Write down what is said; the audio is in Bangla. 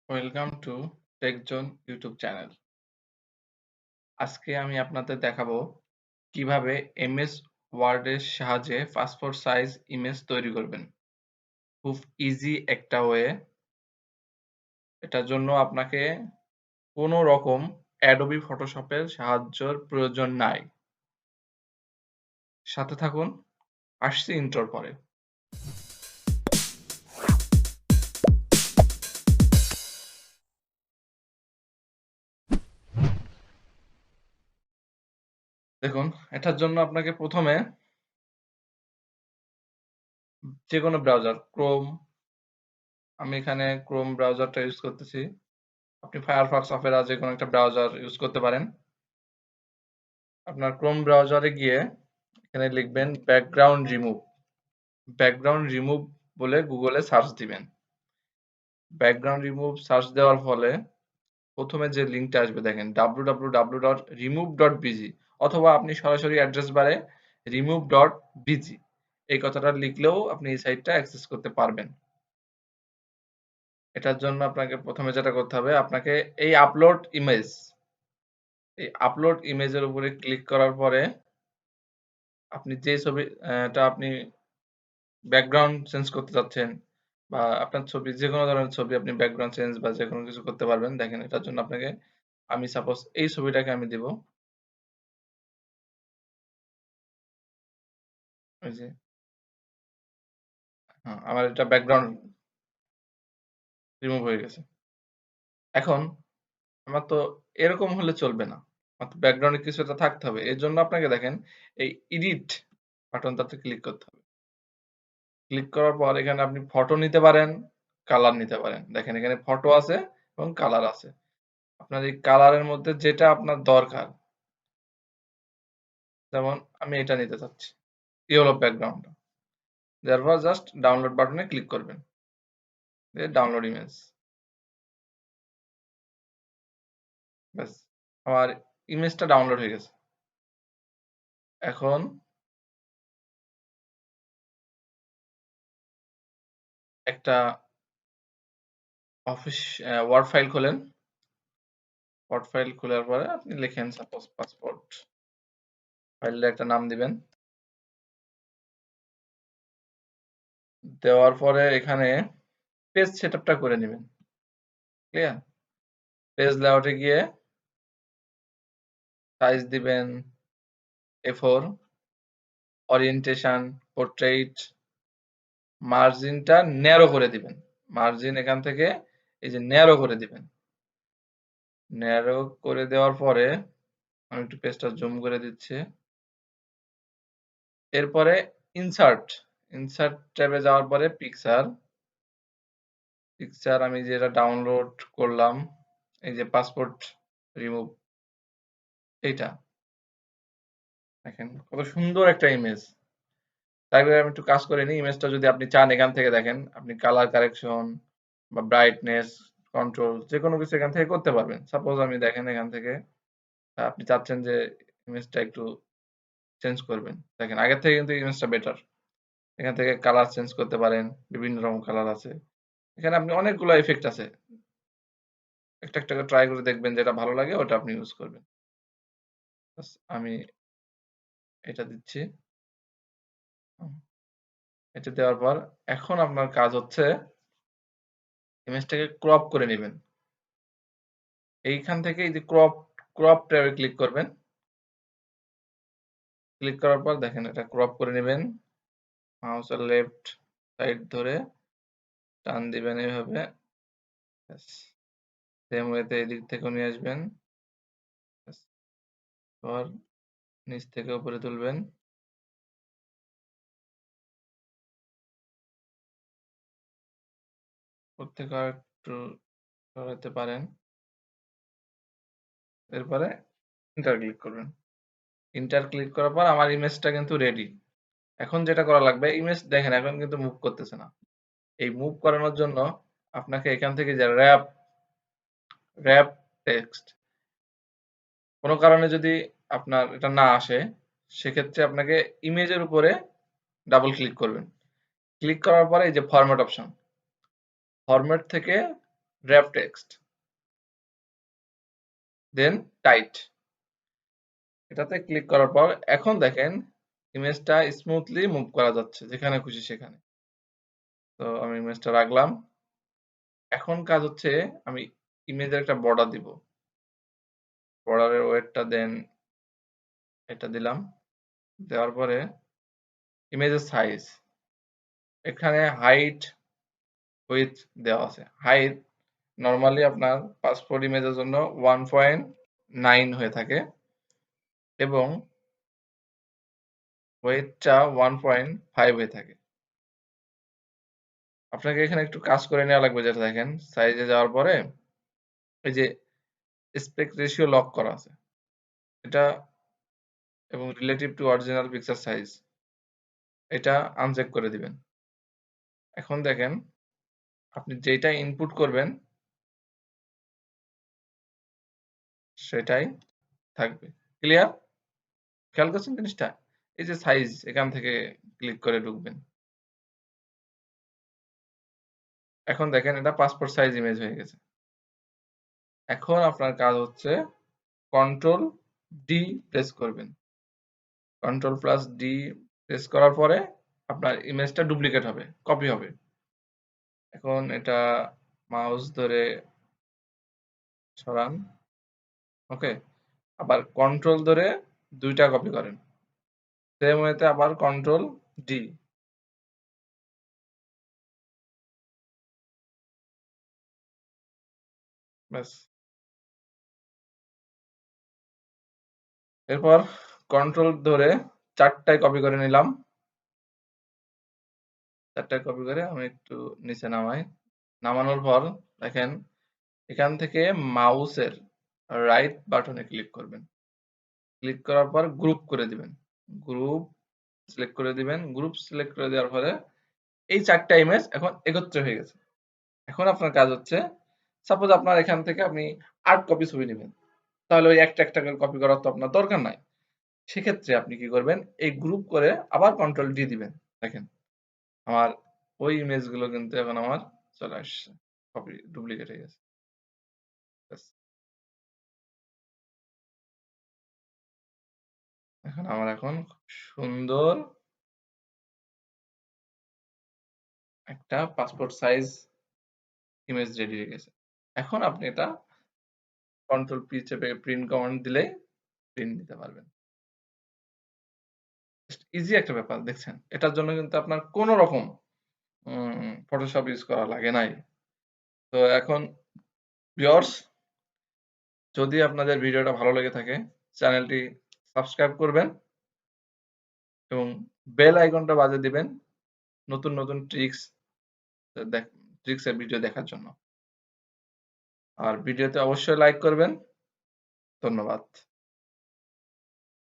Welcome to techzone YouTube channel. আজকে আমি আপনাদের দেখাবো কিভাবে এমএস ওয়ার্ডের সাহায্যে পাসপোর্ট সাইজ ইমেজ তৈরি করবেন। খুব ইজি একটা ওয়ে। এটার জন্য আপনাকে কোনো রকম অ্যাডোবি ফটোশপের সাহায্যের প্রয়োজন নাই। সাথে থাকুন, আসছি ইন্ট্রোর পরে। দেখুন, এটার জন্য আপনাকে প্রথমে যে কোনো ব্রাউজার ক্রোম, আমি এখানে ক্রোম ব্রাউজারটা ইউজ করতেছি। আপনি ফায়ারফক্স, অপেরা যে কোনো একটা ব্রাউজার ইউজ করতে পারেন। আপনার ক্রোম ব্রাউজারে গিয়ে এখানে লিখবেন ব্যাকগ্রাউন্ড রিমুভ বলে গুগলে সার্চ দিবেন। ব্যাকগ্রাউন্ড রিমুভ সার্চ দেওয়ার ফলে প্রথমে যে লিঙ্কটা আসবে দেখেন www.remove.bg, অথবা আপনি সরাসরি অ্যাড্রেস বারে remove.bg এই কথাটা লিখলেও আপনি এই সাইটটা অ্যাক্সেস করতে পারবেন। এটার জন্য আপনাকে প্রথমে যেটা করতে হবে, আপনাকে এই আপলোড ইমেজের উপরে ক্লিক করার পরে আপনি যে ছবিটা আপনি ব্যাকগ্রাউন্ড চেঞ্জ করতে চাচ্ছেন, বা আপনার ছবি, যে কোনো ধরনের ছবি আপনি ব্যাকগ্রাউন্ড চেঞ্জ বা যে কোনো কিছু করতে পারবেন। দেখেন, এটার জন্য আপনাকে, আমি সাপোজ এই ছবিটাকে আমি দিব, ওই যে, হ্যাঁ, আমার এটা ব্যাকগ্রাউন্ড রিমুভ হয়ে গেছে। এখন আমার তো এরকম হলে চলবে না, আমার তো ব্যাকগ্রাউন্ডে কিছু একটা থাকতে হবে। এর জন্য আপনাকে দেখেন এই এডিট বাটনটাতে ক্লিক করতে হবে। ক্লিক করার পর এখানে আপনি ফটো নিতে পারেন, কালার নিতে পারেন। দেখেন এখানে ফটো আছে এবং কালার আছে। আপনার এই কালারের মধ্যে যেটা আপনার দরকার, যেমন আমি এটা নিতে চাচ্ছি, ইয়েলো ব্যাকগ্রাউন্ড, তারপর জাস্ট ডাউনলোড বাটনে ক্লিক করবেন, ডাউনলোড ইমেজ। ব্যাস, আমার ইমেজটা ডাউনলোড হয়ে গেছে। এখন একটা অফিস ওয়ার্ড ফাইল খোলেন। ওয়ার্ড ফাইল খোলার পরে আপনি লিখেন সাপোজ পাসপোর্ট, ফাইলে একটা নাম দিবেন। দেওয়ার পরে এখানে পেজ সেটআপটা করে নেবেন। ক্লিয়ার? পেজ লেআউটে গিয়ে সাইজ দিবেন A4, ওরিয়েন্টেশন পোর্ট্রেইট, মার্জিনটা ন্যারো করে দিবেন। মার্জিন এখান থেকে এই যে ন্যারো করে দিবেন। ন্যারো করে দেওয়ার পরে আমি একটু পেজটা জুম করে দিচ্ছি। এরপরে ইনসার্ট, ইনসার্ট ট্যাবে যাওয়ার পরে পিকচার আমি যেটা ডাউনলোড করলাম, এই যে পাসপোর্ট রিমুভ, এইটা দেখেন কত সুন্দর একটা ইমেজ। তারপরে আমি একটু কাজ করে নিই। ইমেজটা যদি আপনি চান, এখান থেকে দেখেন আপনি কালার কারেকশন বা ব্রাইটনেস কন্ট্রোল যে কোনো কিছু এখান থেকে করতে পারবেন। সাপোজ আমি দেখেন এখান থেকে আপনি চাচ্ছেন যে ইমেজটা একটু চেঞ্জ করবেন, দেখেন আগের থেকে কিন্তু ইমেজটা বেটার। এখান থেকে কালার চেঞ্জ করতে পারেন, বিভিন্ন রকম কালার আছে। এখানে আপনি অনেকগুলো ইফেক্ট আছে, একটা একটা করে ট্রাই করে দেখবেন, যেটা ভালো লাগে ওটা আপনি ইউজ করবেন। আমি এটা দিচ্ছি। এটা দেওয়ার পর এখন আপনার কাজ হচ্ছে ইমেজটাকে ক্রপ করে নেবেন। এইখান থেকে এই যে ক্রপ ট্যাবে ক্লিক করবেন। ক্লিক করার পর দেখেন এটা ক্রপ করে নেবেন। মাউসের লেফট সাইড ধরে টান দিবেন এইভাবে। সেম ওয়েতে এদিক থেকেও নিয়ে আসবেন। পর নিচ থেকে উপরে তুলবেন। উপর থেকে একটু সরাতে পারেন। এরপরে ইন্টার ক্লিক করবেন। ইন্টার ক্লিক করার পর আমার ইমেজটা কিন্তু রেডি। এখন যেটা করা লাগবে, ইমেজ দেখেন এখন কিন্তু মুভ করতেছে না। এই মুভ করানোর জন্য আপনাকে এখান থেকে যে র্যাপ টেক্সট, কোনো কারণে যদি আপনার এটা না আসে, সেক্ষেত্রে আপনাকে ইমেজের উপরে ডাবল ক্লিক করবেন। ক্লিক করার পরে এই যে ফরম্যাট অপশন, ফরম্যাট থেকে wrap text, দেন টাইট। এটাতে ক্লিক করার পর এখন দেখেন ইমেজটা স্মুথলি মুভ করা যাচ্ছে যেখানে খুশি সেখানে। তো আমি ইমেজটা রাখলাম। এখন কাজ হচ্ছে আমি ইমেজের একটা বর্ডার দিব। বর্ডারের ওয়েটটা দেন এটা দিলাম। দেওয়ার পরে ইমেজের সাইজ, এখানে হাইট উইডথ দেওয়া আছে। হাইট নরমালি আপনার পাসপোর্ট ইমেজের জন্য 1.9 হয়ে থাকে এবং ওয়েটটা 1.5 হয়ে থাকে। আপনাকে এখানে একটু কাজ করে নেওয়া লাগবে, যেটা দেখেন সাইজে যাওয়ার পরে এই যে অ্যাসপেক্ট রেশিও লক করা আছে এটা, এবং relative to original picture size এটা আনচেক করে দিবেন। এখন দেখেন আপনি যেটা ইনপুট করবেন সেটাই থাকবে। ক্লিয়ার? খেয়াল করছেন জিনিসটা? এই যে সাইজ, এখান থেকে ক্লিক করে ঢুকবেন। এখন দেখেন এটা পাসপোর্ট সাইজ ইমেজ হয়ে গেছে। এখন আপনার কাজ হচ্ছে কন্ট্রোল ডি প্রেস করবেন। কন্ট্রোল প্লাস ডি প্রেস করার পরে আপনার ইমেজটা ডুপ্লিকেট হবে, কপি হবে। এখন এটা মাউস ধরে সরান, ওকে। আবার কন্ট্রোল ধরে দুইটা কপি করেন, সেম ওয়েতে আবার কন্ট্রোল ডি। ব্যাস। এরপর কন্ট্রোল ধরে চারটায় কপি করে নিলাম। চারটায় কপি করে আমি একটু নিচে নামাই। নামানোর পর দেখেন এখান থেকে মাউসের রাইট বাটনে ক্লিক করবেন। ক্লিক করার পর গ্রুপ করে দিবেন। গ্রুপ সিলেক্ট করে দিবেন। গ্রুপ সিলেক্ট করে দেওয়ার পরে এই চারটা ইমেজ এখন একত্রে হয়ে গেছে। এখন আপনার কাজ হচ্ছে, সাপোজ আপনার এখান থেকে আপনি ৮ কপি ছবি নেবেন, তাহলে ওই একটা একটা করে কপি করার তো আপনার দরকার নাই। সেক্ষেত্রে আপনি কি করবেন, এই গ্রুপ করে আবার কন্ট্রোল ডি দিবেন। দেখেন আমার ওই ইমেজগুলো কিন্তু এখন আমার চলে আসছে, কপি ডুপ্লিকেট হয়ে গেছে। ব্যাস। এখন আমার এখন খুব সুন্দর একটা পাসপোর্ট সাইজ ইমেজ রেডি হয়ে গেছে। এখন আপনি এটা কন্ট্রোল পি চেপে প্রিন্ট কমান্ড দিলেই প্রিন্ট নিতে পারবেন। ইজি একটা ব্যাপার দেখছেন। এটার জন্য কিন্তু আপনার কোন রকম ফটোশপ ইউজ করা লাগে নাই। তো এখন ভিউয়ার্স, যদি আপনাদের ভিডিওটা ভালো লেগে থাকে চ্যানেলটি সাবস্ক্রাইব করবেন এবং বেল আইকনটা বাজিয়ে দিবেন নতুন নতুন ট্রিক্সের ভিডিও দেখার জন্য। আর ভিডিওতে অবশ্যই লাইক করবেন। ধন্যবাদ।